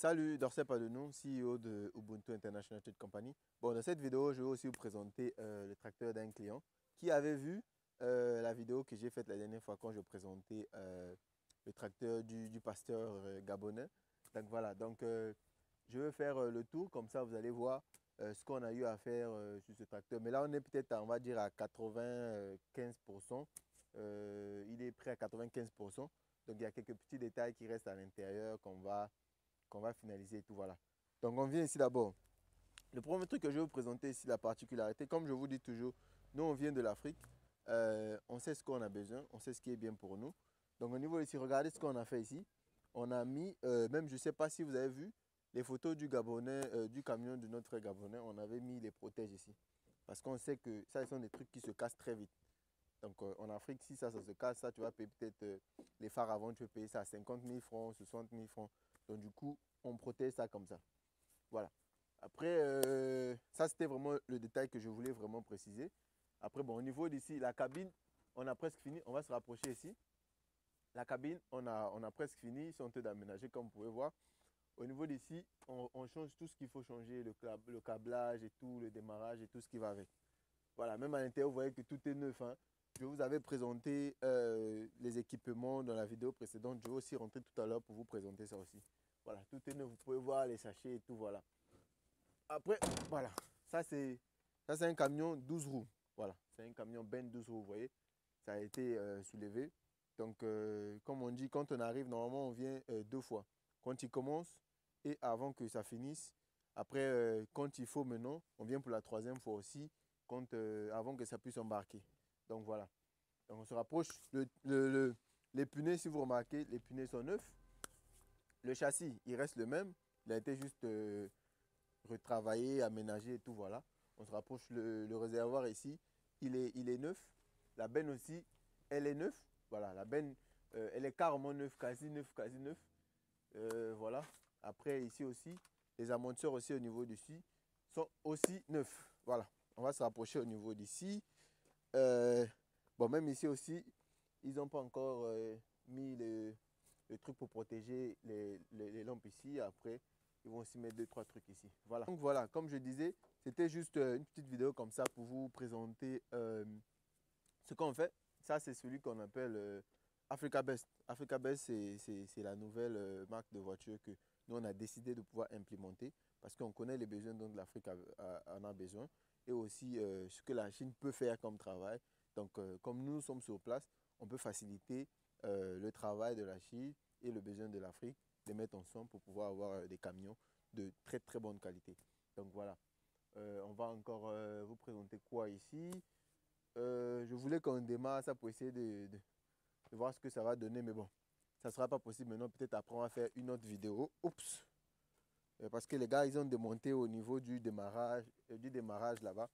Salut, Dorsey Padenou, CEO de Ubuntu International Trade Company. Bon, dans cette vidéo, je vais aussi vous présenter le tracteur d'un client qui avait vu la vidéo que j'ai faite la dernière fois quand je présentais le tracteur du pasteur gabonais. Donc voilà, je vais faire le tour, comme ça vous allez voir ce qu'on a eu à faire sur ce tracteur. Mais là, on est peut-être, on va dire, à 95%. Il est prêt à 95%. Donc il y a quelques petits détails qui restent à l'intérieur qu'on va finaliser et tout, voilà. Donc on vient ici d'abord. Le premier truc que je vais vous présenter ici, la particularité, comme je vous dis toujours, nous on vient de l'Afrique, on sait ce qu'on a besoin, on sait ce qui est bien pour nous. Donc au niveau ici, regardez ce qu'on a fait ici. On a mis, même je ne sais pas si vous avez vu, les photos du Gabonais, du camion de notre frère Gabonais, on avait mis les protèges ici. Parce qu'on sait que ça, ce sont des trucs qui se cassent très vite. Donc en Afrique, si ça se casse, ça tu vas payer peut-être les phares avant, tu peux payer ça à 50 000 francs, 60 000 francs. Donc du coup, on protège ça comme ça. Voilà. Après, ça c'était vraiment le détail que je voulais vraiment préciser. Après, bon, au niveau d'ici, la cabine, on a presque fini. On va se rapprocher ici. La cabine, on a presque fini. Ils sont en train d'aménager, comme vous pouvez voir. Au niveau d'ici, on change tout ce qu'il faut changer, le câblage et tout, le démarrage et tout ce qui va avec. Voilà, même à l'intérieur, vous voyez que tout est neuf, hein. Je vous avais présenté les équipements dans la vidéo précédente. Je vais aussi rentrer tout à l'heure pour vous présenter ça aussi. Voilà, tout est neuf. Vous pouvez voir les sachets et tout, voilà. Après, voilà, ça c'est un camion 12 roues. Voilà, c'est un camion Ben 12 roues, vous voyez. Ça a été soulevé. Donc, comme on dit, quand on arrive, normalement, on vient deux fois. Quand il commence et avant que ça finisse. Après, quand il faut maintenant, on vient pour la troisième fois aussi, avant que ça puisse embarquer. Donc, voilà. Donc, on se rapproche. Les pneus, si vous remarquez, les pneus sont neufs. Le châssis, il reste le même. Il a été juste retravaillé, aménagé et tout, voilà. On se rapproche, le réservoir ici, il est neuf. La benne aussi, elle est neuve. Voilà, la benne, elle est carrément neuve, quasi neuf, quasi neuf. Voilà. Après, ici aussi, les amortisseurs aussi au niveau d'ici sont aussi neufs. Voilà. On va se rapprocher au niveau d'ici. Bon, même ici aussi, ils n'ont pas encore mis le truc pour protéger les lampes ici. Après, ils vont aussi mettre deux, trois trucs ici. Voilà. Donc voilà, comme je disais, c'était juste une petite vidéo comme ça pour vous présenter ce qu'on fait. Ça, c'est celui qu'on appelle Africa Best. Africa Best, c'est la nouvelle marque de voiture que nous, on a décidé de pouvoir implémenter parce qu'on connaît les besoins dont l'Afrique en a besoin et aussi ce que la Chine peut faire comme travail. Donc, comme nous sommes sur place, on peut faciliter le travail de la Chine et le besoin de l'Afrique, les mettre ensemble pour pouvoir avoir des camions de très très bonne qualité. Donc voilà, on va encore vous présenter quoi ici. Je voulais qu'on démarre ça pour essayer de voir ce que ça va donner, mais bon, ça ne sera pas possible maintenant. Peut-être après, on va faire une autre vidéo. Oups! Parce que les gars, ils ont démonté au niveau du démarrage là-bas.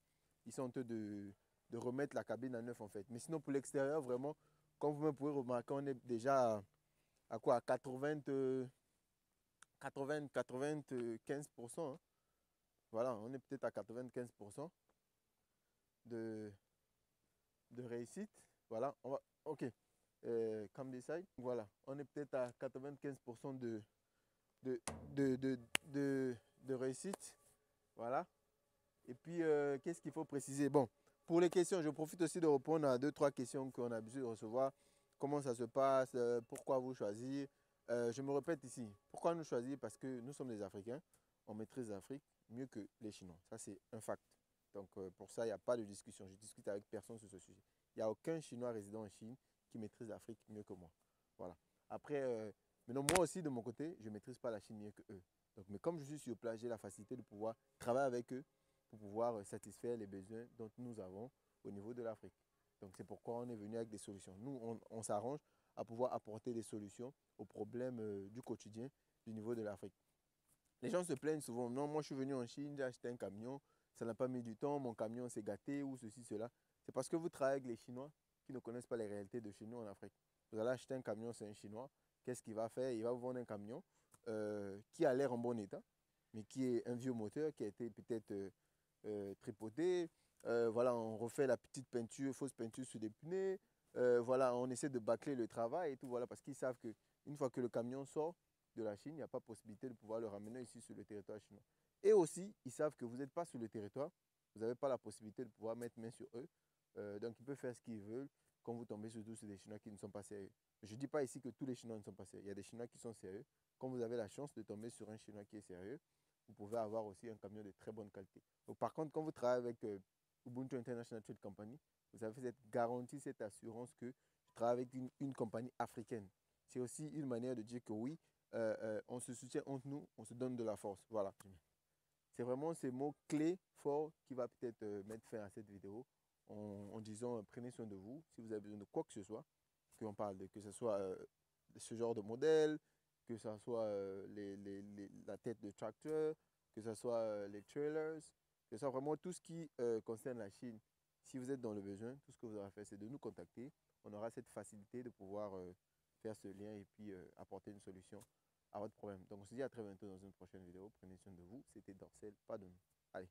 Ils sont en train de remettre la cabine à neuf en fait. Mais sinon, pour l'extérieur, vraiment, comme vous me pouvez remarquer, on est déjà à quoi? À 95%. Hein. Voilà, on est peut-être à 95% de réussite. Voilà, on va. Ok. Come this side. Voilà, on est peut-être à 95% de, de, de, de réussite. Voilà. Et puis, qu'est-ce qu'il faut préciser? Bon, pour les questions, je profite aussi de répondre à deux, trois questions qu'on a l'habitude de recevoir. Comment ça se passe? Pourquoi vous choisir? Je me répète ici. Pourquoi nous choisir? Parce que nous sommes des Africains. On maîtrise l'Afrique mieux que les Chinois. Ça, c'est un fact. Donc, pour ça, il n'y a pas de discussion. Je discute avec personne sur ce sujet. Il n'y a aucun Chinois résident en Chine qui maîtrise l'Afrique mieux que moi. Voilà. Après, maintenant, moi aussi, de mon côté, je ne maîtrise pas la Chine mieux que eux. Donc, mais comme je suis sur place, j'ai la facilité de pouvoir travailler avec eux pour pouvoir satisfaire les besoins dont nous avons au niveau de l'Afrique. Donc, c'est pourquoi on est venu avec des solutions. Nous, on s'arrange à pouvoir apporter des solutions aux problèmes du quotidien du niveau de l'Afrique. Les gens se plaignent souvent. Non, moi, je suis venu en Chine, j'ai acheté un camion, ça n'a pas mis du temps, mon camion s'est gâté ou ceci, cela. C'est parce que vous travaillez avec les Chinois qui ne connaissent pas les réalités de chez nous en Afrique. Vous allez acheter un camion, c'est un Chinois. Qu'est-ce qu'il va faire? Il va vous vendre un camion qui a l'air en bon état, mais qui est un vieux moteur qui a été peut-être tripoté. Voilà, on refait la petite peinture, fausse peinture sur des pneus. Voilà, on essaie de bâcler le travail et tout, voilà, parce qu'ils savent qu'une fois que le camion sort de la Chine, il n'y a pas possibilité de pouvoir le ramener ici sur le territoire chinois. Et aussi, ils savent que vous n'êtes pas sur le territoire, vous n'avez pas la possibilité de pouvoir mettre main sur eux. Donc, ils peuvent faire ce qu'ils veulent quand vous tombez surtout sur des Chinois qui ne sont pas sérieux. Je ne dis pas ici que tous les Chinois ne sont pas sérieux. Il y a des Chinois qui sont sérieux. Quand vous avez la chance de tomber sur un Chinois qui est sérieux, vous pouvez avoir aussi un camion de très bonne qualité. Donc, par contre, quand vous travaillez avec Ubuntu International Trade Company, vous avez cette garantie, cette assurance que je travaille avec une compagnie africaine. C'est aussi une manière de dire que oui, on se soutient entre nous, on se donne de la force. Voilà. C'est vraiment ces mots clés forts qui va peut-être mettre fin à cette vidéo en disant prenez soin de vous. Si vous avez besoin de quoi que ce soit, qu'on parle de, que ce soit ce genre de modèle, que ce soit la tête de tracteur, que ce soit les trailers, que ce soit vraiment tout ce qui concerne la Chine. Si vous êtes dans le besoin, tout ce que vous aurez à faire, c'est de nous contacter. On aura cette facilité de pouvoir faire ce lien et puis apporter une solution à votre problème. Donc, on se dit à très bientôt dans une prochaine vidéo. Prenez soin de vous. C'était Dorcel, pas de nous. Allez.